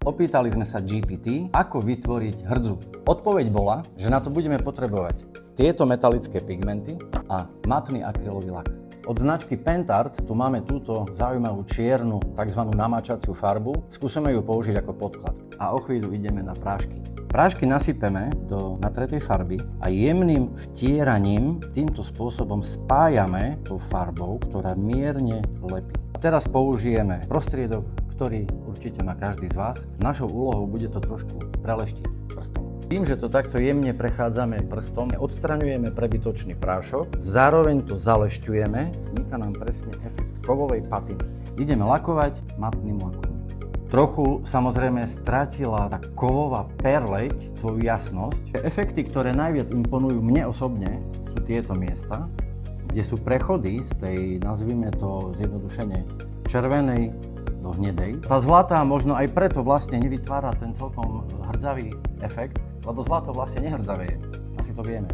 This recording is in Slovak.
Opýtali sme sa GPT, ako vytvoriť hrdzu. Odpoveď bola, že na to budeme potrebovať tieto metalické pigmenty a matný akrylový lak. Od značky Pentart tu máme túto zaujímavú čiernu tzv. Namáčaciu farbu. Skúsime ju použiť ako podklad. A o chvíľu ideme na prášky. Prášky nasypeme do natretej farby a jemným vtieraním týmto spôsobom spájame tou farbou, ktorá mierne lepí. A teraz použijeme prostriedok, ktorý určite má každý z vás. Našou úlohou bude to trošku preleštiť prstom. Tým, že to takto jemne prechádzame prstom, odstraňujeme prebytočný prášok, zároveň to zalešťujeme, vzniká nám presne efekt kovovej patiny. Ideme lakovať matným lakom. Trochu samozrejme stratila tá kovová perleť svoju jasnosť. Efekty, ktoré najviac imponujú mne osobne, sú tieto miesta, kde sú prechody z tej, nazvime to zjednodušene, červenej do hnedej. Tá zlatá možno aj preto vlastne nevytvára ten celkom hrdzavý efekt, lebo zlato vlastne nehrdzavé je. Asi to vieme.